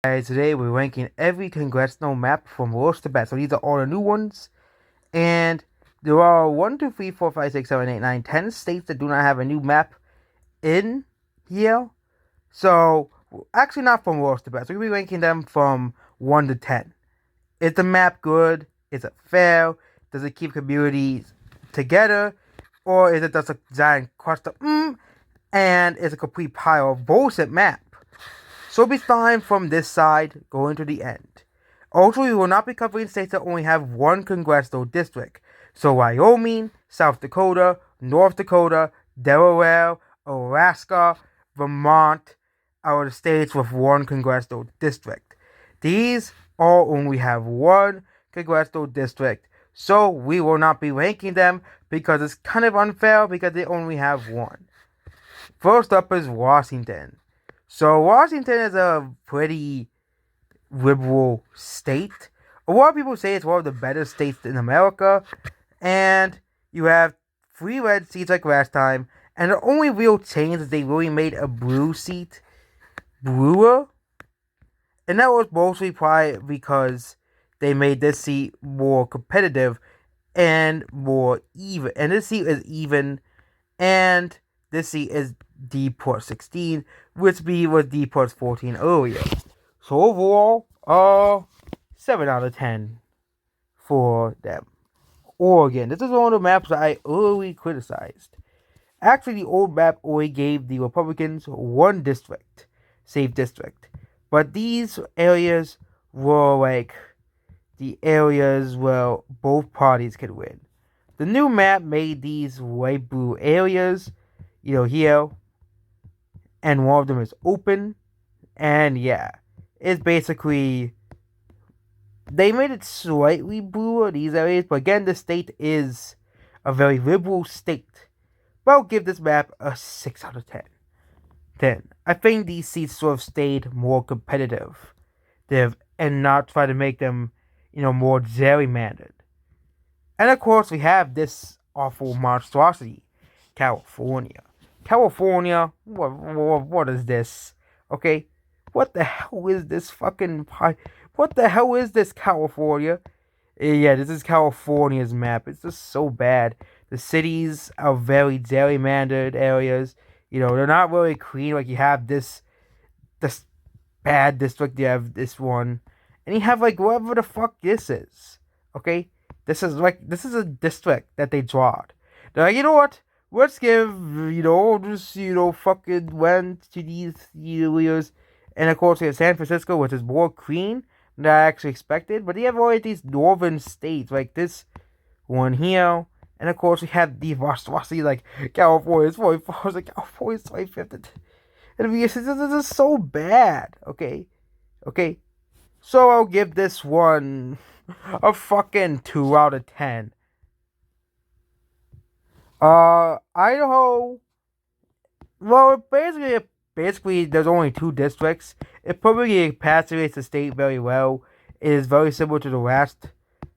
Today we're ranking every congressional map from worst to best. So these are all the new ones. And there are 1, 2, 3, 4, 5, 6, 7, 8, 9, 10 states that do not have a new map in here. So actually not from worst to best. We're going to be ranking them from 1 to 10. Is the map good? Is it fair? Does it keep communities together? Or is it just a giant cluster? And it's a complete pile of bullshit map. So we'll be starting from this side, going to the end. Also, we will not be covering states that only have one congressional district. So Wyoming, South Dakota, North Dakota, Delaware, Alaska, Vermont are the states with one congressional district. These all only have one congressional district. So we will not be ranking them because it's kind of unfair because they only have one. First up is Washington. So Washington is a pretty liberal state. A lot of people say it's one of the better states in America. And you have 3 red seats like last time. And the only real change is they really made a blue seat bluer. And that was mostly probably because they made this seat more competitive and more even. And this seat is even. And this seat is D plus 16, which was D plus 14 earlier. So overall, 7 out of 10 for them. Oregon. This is one of the maps that I early criticized. Actually, the old map only gave the Republicans one district, safe district. But these areas were like the areas where both parties could win. The new map made these light-blue areas, here, and one of them is open, and yeah, it's basically, they made it slightly bluer, these areas, but again, the state is a very liberal state, but I'll give this map a 6 out of 10. I think these seats sort of stayed more competitive, and not try to make them, more gerrymandered. And of course, we have this awful monstrosity, California. California, what is this? Okay, what the hell is this fucking what the hell is this, California? Yeah, this is California's map. It's just so bad. The cities are very gerrymandered areas. They're not really clean. Like, you have this bad district, you have this one, and you have like whatever the fuck this is. Okay, this is a district that they drawed. They're like, you know what? Let's give, fucking went to these years. And of course, we have San Francisco, which is more clean than I actually expected. But they have all these northern states, like this one here. And of course, we have the monstrosity, like California's 44th, like California's 25th. And this is so bad, okay? So I'll give this one a fucking 2 out of 10. Idaho. Well, basically, there's only 2 districts. It probably encapsulates the state very well. It is very similar to the last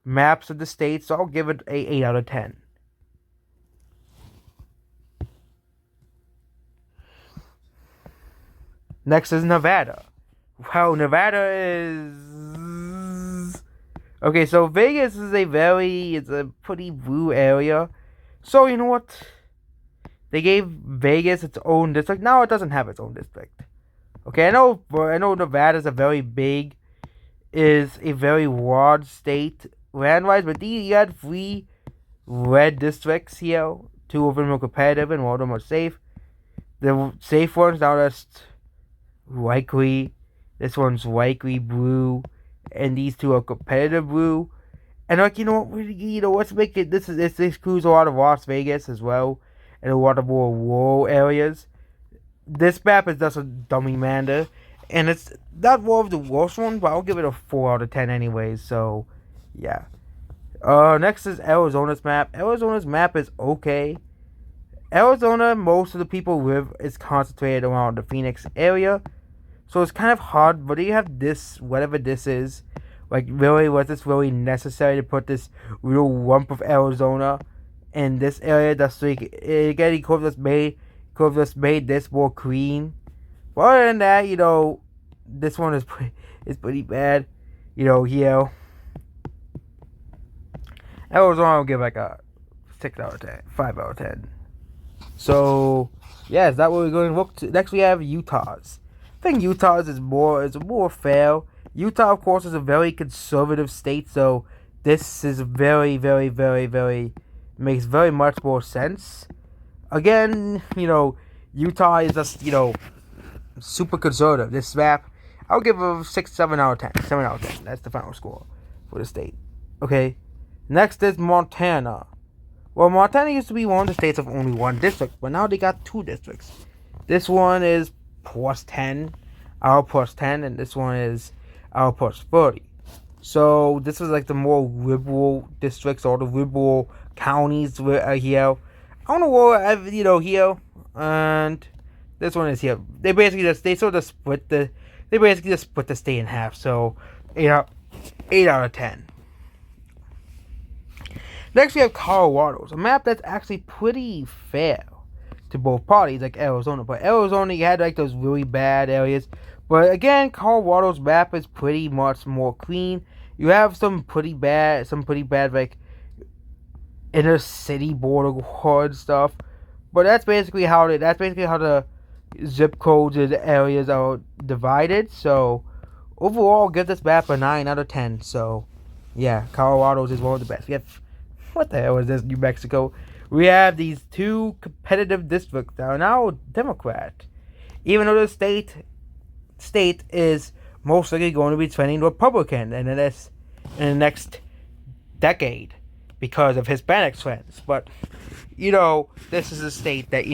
maps of the state, so I'll give it a 8 out of 10. Next is Nevada. Well, Nevada is... Okay, so Vegas is it's a pretty blue area. So, you know what? They gave Vegas its own district. Now it doesn't have its own district. Okay, I know Nevada is a very large state land-wise, but you had 3 red districts here. 2 of them are competitive and 1 of them are safe. The safe ones now just likely, this one's likely blue, and these 2 are competitive blue. And like, let's make it, this includes a lot of Las Vegas as well, and a lot of more rural areas. This map is just a dummy mander, and it's not one of the worst ones, but I'll give it a 4 out of 10 anyways, so, yeah. Next is Arizona's map. Arizona's map is okay. Arizona, most of the people live, is concentrated around the Phoenix area, so it's kind of hard, but you have this, whatever this is. Like, really, was this really necessary to put this real lump of Arizona in this area? That's like, again, he could have just made this more clean. But other than that, this one is pretty bad. Here. Arizona will give like a 6 out of 10, 5 out of 10. So, yeah, is that what we're going to look to? Next, we have Utah's. I think Utah's is more fair. Utah, of course, is a very conservative state, so this is very, very, very, very, makes very much more sense. Again, Utah is just, super conservative. This map, I'll give a 6, 7 out of 10. 7 out of 10. That's the final score for the state. Okay. Next is Montana. Well, Montana used to be one of the states of only one district, but now they got 2 districts. This one is plus 10, our plus 10, and this one is our plus 30. So this is like the more liberal districts or the liberal counties here. I don't know what here, and this one is here. They basically just split the state in half. So 8 out of 10. Next, we have Colorado's, a map that's actually pretty fair to both parties, like Arizona. But Arizona, you had like those really bad areas. But again, Colorado's map is pretty much more clean. You have some pretty bad like inner city border stuff. But that's basically how the zip codes and the areas are divided. So overall, give this map a 9 out of 10. So yeah, Colorado's is one of the best. We have, what the hell is this, New Mexico? We have these 2 competitive districts that are now Democrat, even though the state is most likely going to be trending Republican in the next decade because of Hispanic trends. But this is a state that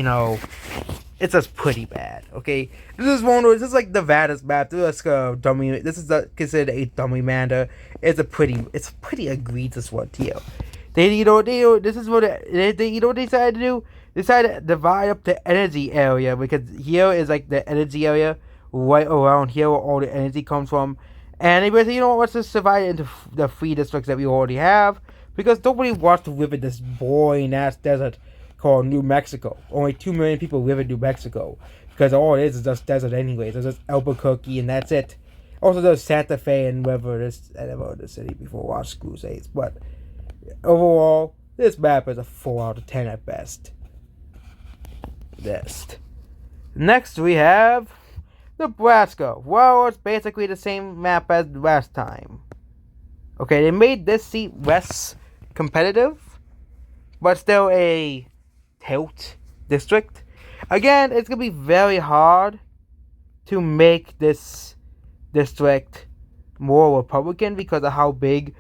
it's just pretty bad. Okay, this is like Nevada's map. This is dummy. This is considered a dummy mander. It's a pretty egregious one here. This is what they decided to do. They decided to divide up the energy area, because here is like the energy area right around here where all the energy comes from. And they basically, let's just divide it into the 3 districts that we already have, because nobody wants to live in this boring ass desert called New Mexico. Only 2 million people live in New Mexico, because all it is just desert anyways. There's just Albuquerque and that's it. Also there's Santa Fe and wherever the city before Watch Crusades. But overall, this map is a 4 out of 10 at best. Next we have Nebraska. Well, it's basically the same map as last time. Okay, they made this seat less competitive, but still a tilt district. Again, it's gonna be very hard to make this district more Republican because of how big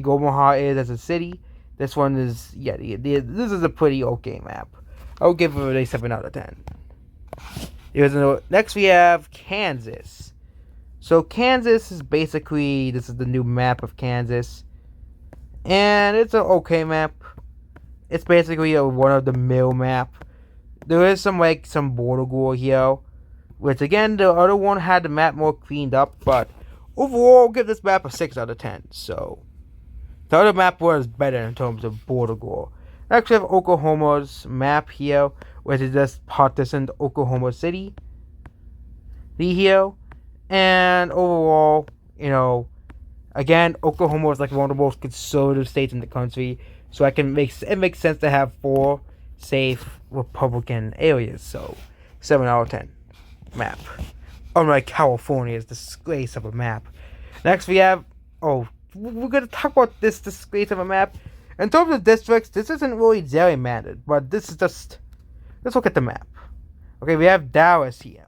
Omaha is as a city. This one is this is a pretty okay map. I'll give it a 7 out of 10. Next we have Kansas. So Kansas is basically, this is the new map of Kansas, and it's an okay map. It's basically a one-of-the-mill map. There is some border gore here, which again the other one had the map more cleaned up, but overall I'll give this map a 6 out of 10. So the other map was better in terms of border gore. Next we have Oklahoma's map here, which is just partitioned Oklahoma City here. And overall, again, Oklahoma is like one of the most conservative states in the country, so it makes sense to have 4 safe Republican areas. So 7 out of 10 map. Unlike California's disgrace of a map. Next we have, we're gonna talk about this disgrace of a map. In terms of districts, this isn't really gerrymandered, but this is just, let's look at the map. Okay, we have Dallas here.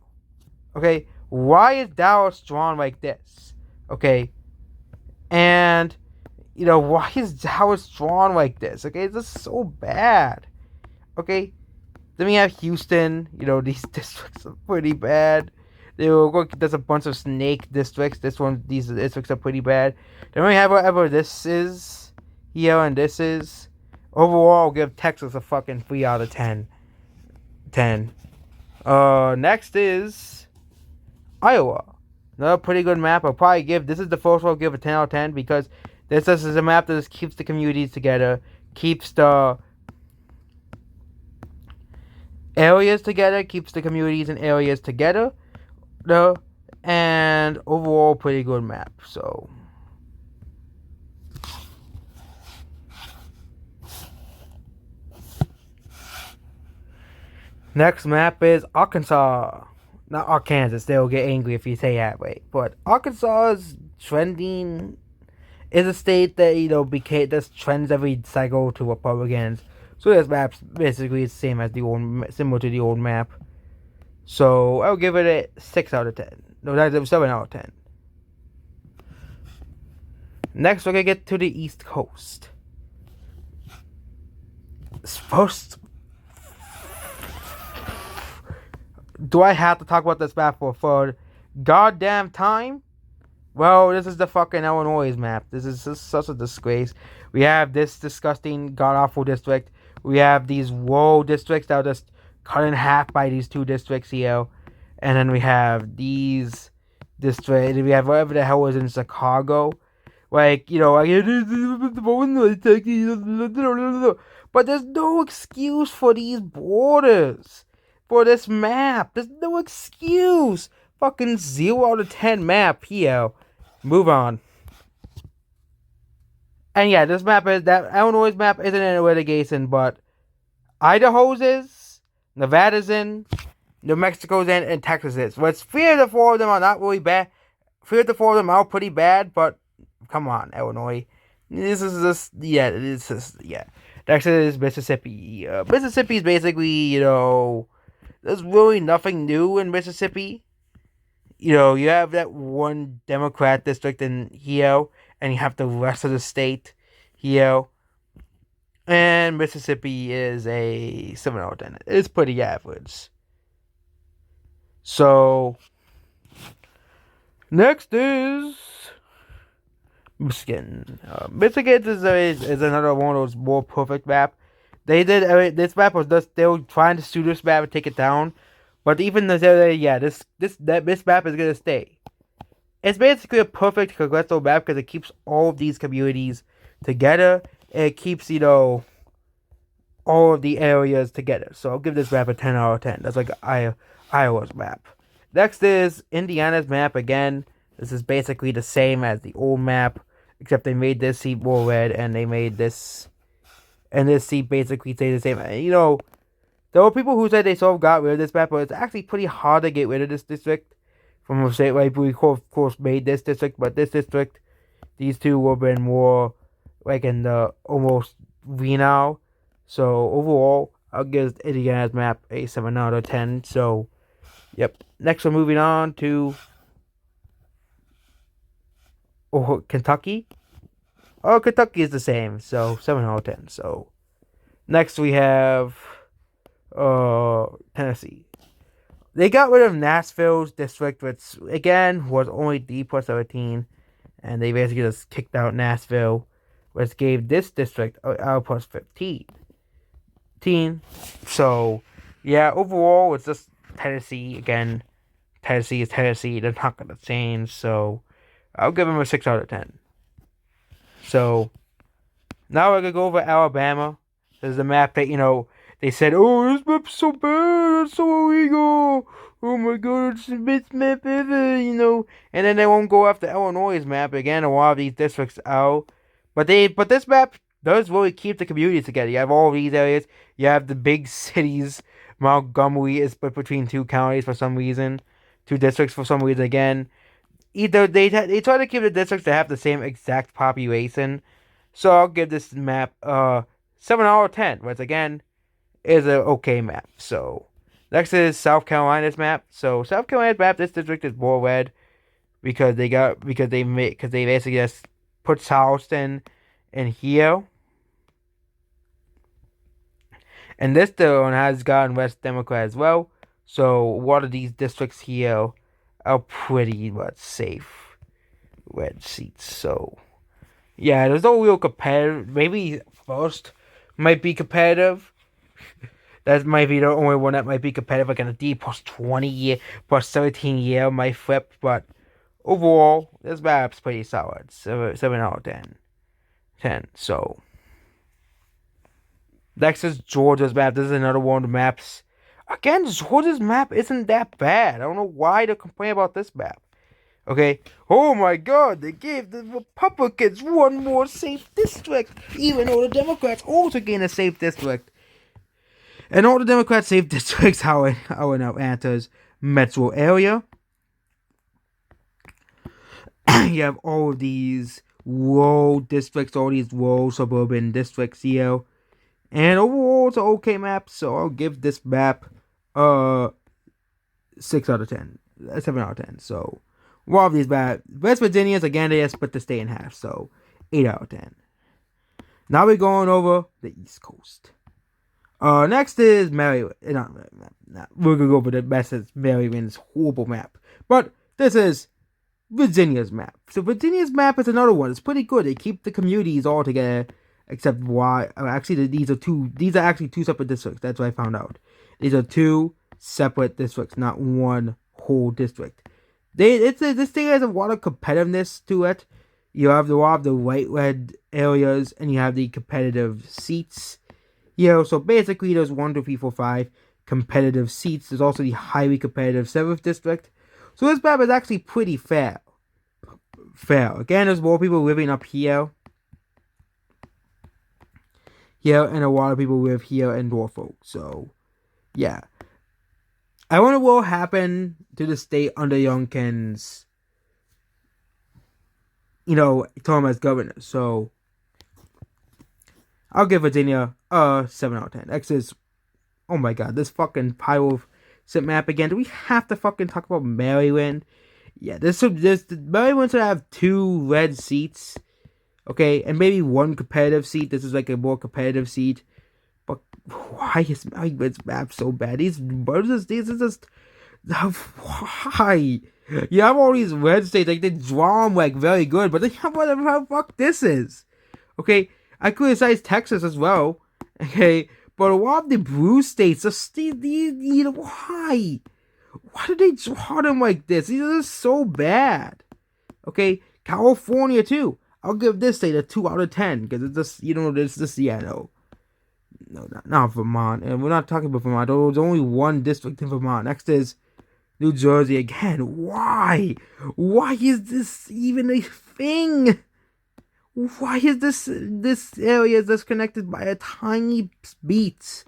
Okay, why is Dallas drawn like this? Okay, and why is Dallas drawn like this? Okay, it's just so bad. Okay, then we have Houston. These districts are pretty bad. There's a bunch of snake districts. These districts are pretty bad. Then we have whatever this is here, and this is. Overall, I'll give Texas a fucking 3 out of 10. Next is Iowa. Another pretty good map. I'll probably this is the first one I'll give a 10 out of 10, because this is a map that just keeps the communities together, keeps the areas together, keeps the communities and areas together, and overall pretty good map. So next map is Arkansas. Not Arkansas, they'll get angry if you say that way. But Arkansas is trending, is a state that, became, that trends every cycle to Republicans. So this map's basically the same as the old, similar to the old map. So I'll give it a 6 out of 10. No, that's a 7 out of 10. Next, we're gonna get to the East Coast. First, do I have to talk about this map for a third goddamn time? Well, this is the fucking Illinois map. This is just such a disgrace. We have this disgusting, god-awful district. We have these rural districts that are just cut in half by these two districts here. And then we have these districts. We have whatever the hell is in Chicago. Like, but there's no excuse for these borders. For this map. There's no excuse. Fucking 0 out of 10 map here. Move on. And yeah, this map is, that Illinois map isn't in litigation, but Idaho's is, Nevada's in, New Mexico's in, and Texas is. Which 3 of the 4 of them are not really bad. 3 of the 4 of them are pretty bad, but come on, Illinois. This is just, yeah, this is, yeah. Next is Mississippi. Mississippi is basically, there's really nothing new in Mississippi. You have that one Democrat district in here, and you have the rest of the state here. And Mississippi is a 7 out of 10. It's pretty average. So, next is Michigan. Michigan is another one of those more perfect maps. This map was just, they were trying to sue this map and take it down. But even this map is gonna stay. It's basically a perfect congressional map because it keeps all of these communities together. It keeps, all of the areas together. So I'll give this map a 10 out of 10. That's like Iowa's map. Next is Indiana's map again. This is basically the same as the old map, except they made this seat more red, and they made this, and this seat basically stays the same. There were people who said they sort of got rid of this map, but it's actually pretty hard to get rid of this district. From a state like we of course made this district, but this district, these two would have been more like in the almost now. So overall, I'll give Indiana's map a 7 out of 10. So, yep. Next, we're moving on to Kentucky. Oh, Kentucky is the same. So 7 out of 10. So next we have Tennessee. They got rid of Nashville's district, which again was only D plus 13, and they basically just kicked out Nashville, which gave this district L plus 15. So yeah, overall it's just Tennessee again. Tennessee is Tennessee. They're not gonna change. So I'll give them a 6 out of 10. So now we're gonna go over Alabama. This is a map that they said, oh, this map's so bad, it's so illegal. Oh my god, it's the best map ever, And then they won't go after Illinois' map again. A lot of these districts out, but this map does really keep the communities together. You have all these areas. You have the big cities. Montgomery is split between 2 counties for some reason, 2 districts for some reason again. Either they try to keep the districts that have the same exact population. So I'll give this map 7 out of 10, which again is an okay map. So next is South Carolina's map. So South Carolina's map, this district is more red because they basically just put Charleston in here. And this one has gotten West Democrat as well. So a lot of these districts here are pretty much safe red seats. So yeah, there's no real competitive. Maybe first might be competitive. That might be the only one that might be competitive. Like in a D plus 20 year, plus 17 year might flip. But overall, this map's pretty solid. 7 out of 10. So next is Georgia's map. This is another one of the maps. Again, Georgia's map isn't that bad. I don't know why they're complaining about this map. Okay. Oh my God! They gave the Republicans one more safe district, even though the Democrats also gained a safe district. And all the Democrats' safe districts are in Atlanta's metro area. You have all of these rural districts, all these rural suburban districts here. And overall, it's an okay map, so I'll give this map 6 out of 10. 7 out of 10. So, one of these bad. West Virginians, again, they split the state in half, so 8 out of 10. Now we're going over the East Coast. Next is Maryland. We're going to go over the best of Maryland's horrible map. But this is Virginia's map. So Virginia's map is another one. It's pretty good. They keep the communities all together, except why? Actually, these are actually two separate districts. That's what I found out. These are two separate districts, not one whole district. This thing has a lot of competitiveness to it. You have the white red areas, and you have the competitive seats. So basically, there's 1, 2, 3, 4, 5 competitive seats. There's also the highly competitive 7th district. So this map is actually pretty fair. Again, there's more people living up here. And a lot of people live here in Norfolk. So, yeah. I wonder what will happen to the state under Youngkin's, term as governor. So, I'll give Virginia a 7 out of 10. Next is, oh my God, this fucking pile of map again. Do we have to fucking talk about Maryland? Yeah, Maryland should have 2 red seats. Okay, and maybe 1 competitive seat. This is like a more competitive seat. But why is Maryland's map so bad? These are just why? You have all these red states, like they draw them like very good, but they have whatever the fuck this is. Okay, I criticize Texas as well. Okay, but a lot of the blue states, why? Why do they draw them like this? These are just so bad. Okay, California too. I'll give this state a 2 out of 10 because it's just, it's just, no, not Vermont. And we're not talking about Vermont. There's only 1 district in Vermont. Next is New Jersey again. Why? Why is this even a thing? Why is this area just connected by a tiny beat?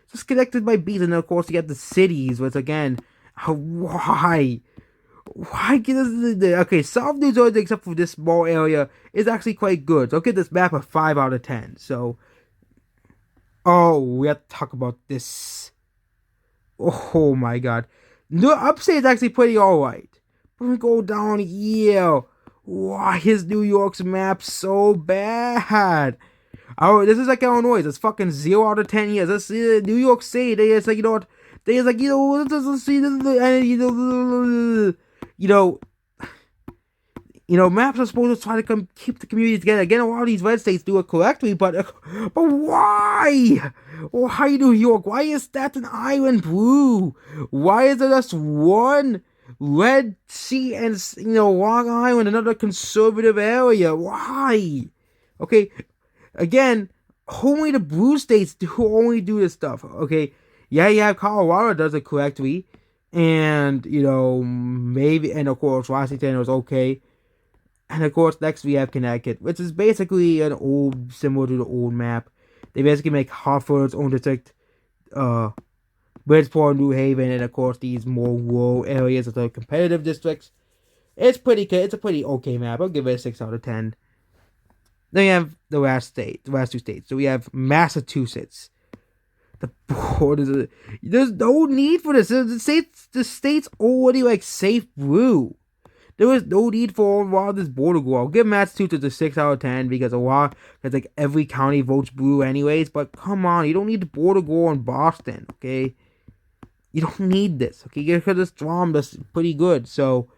Just connected by beats, and then of course you have the cities, which again, why? Why okay, South New Jersey, except for this small area, is actually quite good. So I'll give this map a 5 out of 10. So, we have to talk about this. Oh my God, the upstate is actually pretty alright. But we go down here. Why is New York's map so bad? Oh, this is like Illinois. It's fucking 0 out of 10 years. This New York City. They just like, what? They just like, let's see this, maps are supposed to try to keep the community together. Again, a lot of these red states do it correctly, but why? Why New York? Why is Staten Island blue? Why is there just 1 red seat and, Long Island, another conservative area? Why? Okay, again, only the blue states only do this stuff. Okay, yeah, Colorado does it correctly, and maybe, and of course Washington was okay, and of course next we have Connecticut, which is basically similar to the old map. They basically make Hartford's own district, Bridgeport, New Haven, and of course these more rural areas of the competitive districts. It's a pretty okay map. I'll give it a 6 out of 10. Then we have the last 2 states. So we have Massachusetts. The border, there's no need for this. The state's already like safe blue. There was no need for a lot of this border go. I'll give Massachusetts a 6 out of 10 because like every county votes blue anyways. But come on, you don't need the border go in Boston, okay? You don't need this, okay? You could just draw them that's pretty good. So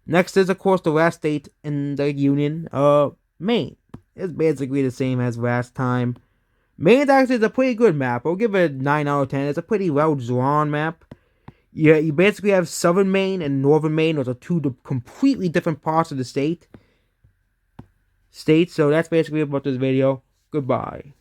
next is of course the last state in the union, Maine. It's basically the same as last time. Maine actually is a pretty good map. I'll give it a 9 out of 10. It's a pretty well drawn map. Yeah, you basically have southern Maine and northern Maine. Those are 2 completely different parts of the state. So that's basically about this video. Goodbye.